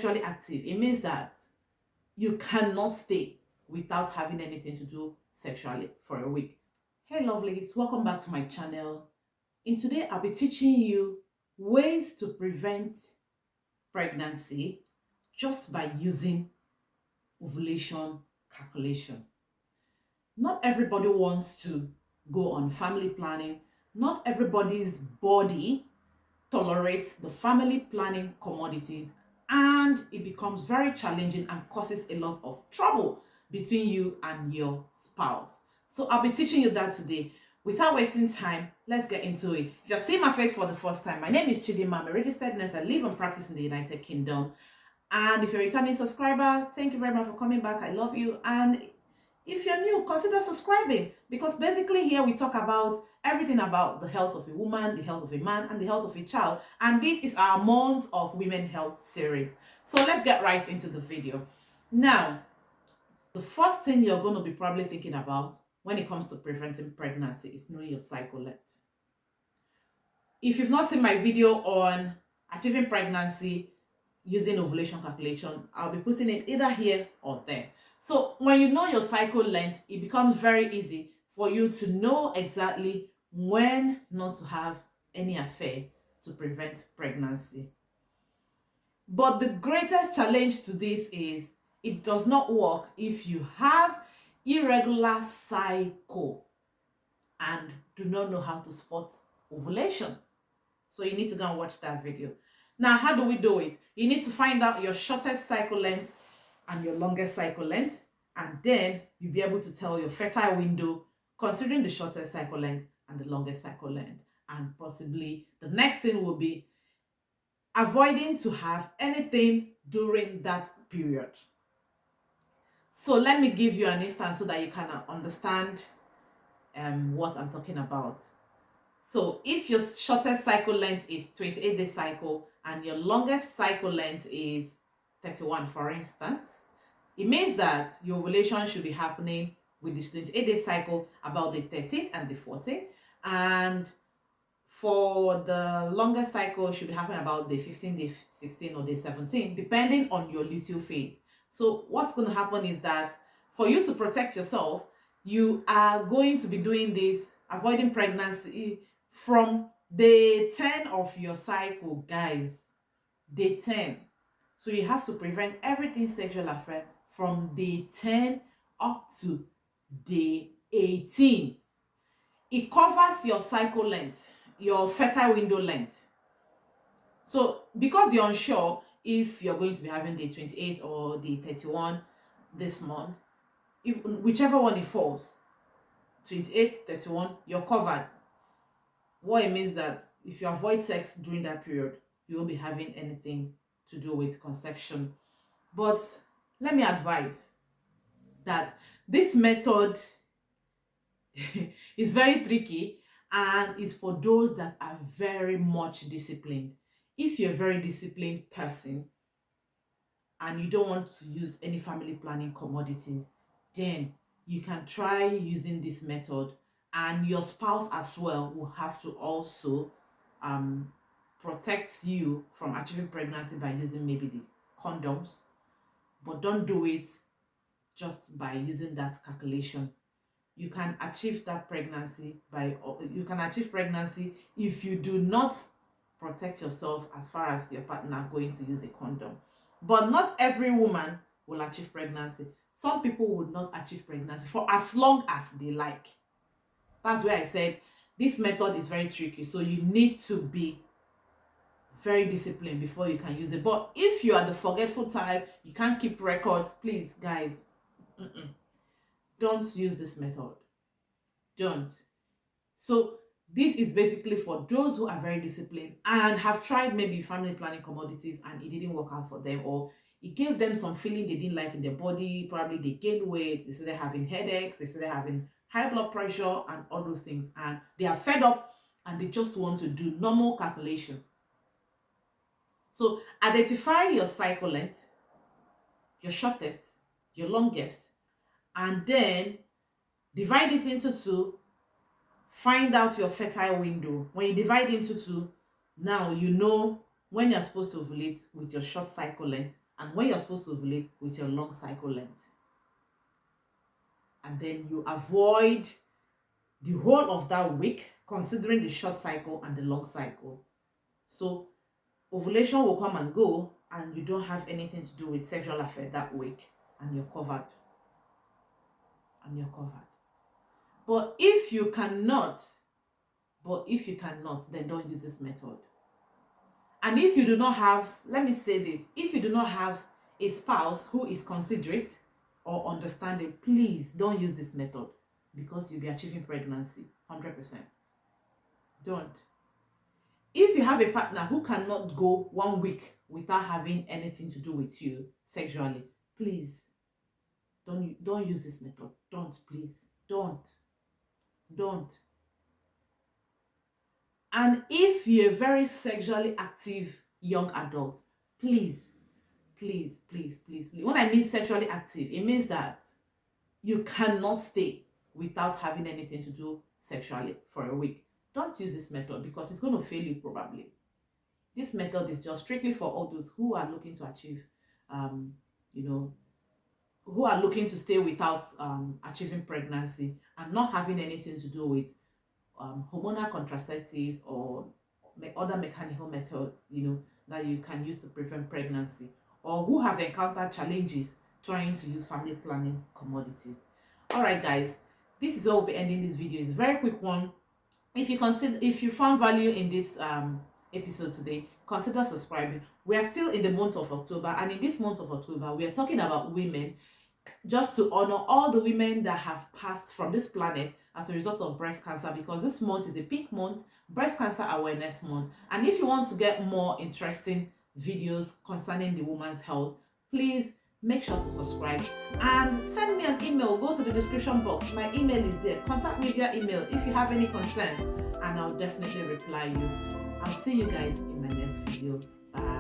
sexually active, it means that you cannot stay without having anything to do sexually for a week. Hey lovelies, welcome back to my channel. In today, I'll be teaching you ways to prevent pregnancy just by using ovulation calculation. Not everybody wants to go on family planning. Not everybody's body tolerates the family planning commodities, and it becomes very challenging and causes a lot of trouble between you and your spouse. So I'll be teaching you that today. Without wasting time, let's get into it. If you're seeing my face for the first time, my name is Chidima. I'm a registered nurse. I live and practice in the United Kingdom. And if you're a returning subscriber, thank you very much for coming back. I love you. And if you're new, consider subscribing, because basically here we talk about everything about the health of a woman, the health of a man, and the health of a child. And this is our month of women health series. So let's get right into the video. Now, the first thing you're going to be probably thinking about when it comes to preventing pregnancy is knowing your cycle length. If you've not seen my video on achieving pregnancy using ovulation calculation, I'll be putting it either here or there. So when you know your cycle length, it becomes very easy for you to know exactly when not to have any affair to prevent pregnancy. But the greatest challenge to this is it does not work if you have irregular cycle and do not know how to spot ovulation. So you need to go and watch that video. Now, how do we do it? You need to find out your shortest cycle length and your longest cycle length, and then you'll be able to tell your fertile window considering the shortest cycle length and the longest cycle length. And possibly the next thing will be avoiding to have anything during that period. So let me give you an instance so that you can understand what I'm talking about. So if your shortest cycle length is 28-day cycle and your longest cycle length is 31, for instance, it means that your ovulation should be happening with this 28-day cycle about the 13th and the 14th. And for the longest cycle, it should be happening about the 15th, the 16th, or the 17th, depending on your luteal phase. So what's going to happen is that for you to protect yourself, you are going to be doing this, avoiding pregnancy from day 10 of your cycle, guys. Day 10. So you have to prevent everything sexual affair from day 10 up to day 18. It covers your cycle length, your fertile window length. So because you're unsure if you're going to be having day 28 or day 31 this month, if whichever one it falls, 28, 31, you're covered. What it means that if you avoid sex during that period, you won't be having anything to do with conception. But let me advise that this method is very tricky and is for those that are very much disciplined. If you're a very disciplined person and you don't want to use any family planning commodities, then you can try using this method, and your spouse as well will have to also protect you from achieving pregnancy by using maybe the condoms, but don't do it just by using that calculation. You can achieve pregnancy if you do not protect yourself as far as your partner going to use a condom. But not every woman will achieve pregnancy. Some people would not achieve pregnancy for as long as they like. That's where I said this method is very tricky. So you need to be very disciplined before you can use it. But if you are the forgetful type, you can't keep records, please, guys, don't use this method. Don't. So this is basically for those who are very disciplined and have tried maybe family planning commodities and it didn't work out for them, or it gave them some feeling they didn't like in their body. Probably they gained weight, they started having headaches, they started having high blood pressure and all those things, and they are fed up and they just want to do normal calculation. So identify your cycle length, your shortest, your longest, and then divide it into two. Find out your fertile window. When you divide into two, now you know when you're supposed to ovulate with your short cycle length and when you're supposed to ovulate with your long cycle length. And then you avoid the whole of that week, considering the short cycle and the long cycle. So ovulation will come and go, and you don't have anything to do with sexual affair that week, and you're covered. But if you cannot, then don't use this method. And if you do not have, let me say this, if you do not have a spouse who is considerate or understanding, please don't use this method, because you'll be achieving pregnancy 100%. Don't. If you have a partner who cannot go 1 week without having anything to do with you sexually, please don't use this method. Don't, please. Don't. And if you're a very sexually active young adult, please. When I mean sexually active, it means that you cannot stay without having anything to do sexually for a week. Don't use this method, because it's going to fail you probably. This method is just strictly for all those who are looking to achieve, who are looking to stay without achieving pregnancy and not having anything to do with hormonal contraceptives or other mechanical methods, that you can use to prevent pregnancy, or who have encountered challenges trying to use family planning commodities. All right, guys, this is where we'll be ending this video. It's a very quick one. If you found value in this episode today, consider subscribing. We are still in the month of October, and in this month of October, we are talking about women, just to honor all the women that have passed from this planet as a result of breast cancer, because this month is the pink month, breast cancer awareness month. And if you want to get more interesting videos concerning the woman's health, please make sure to subscribe and send me an email. Go to the description box. My email is there. Contact me via email if you have any concerns, and I'll definitely reply you. I'll see you guys in my next video. Bye.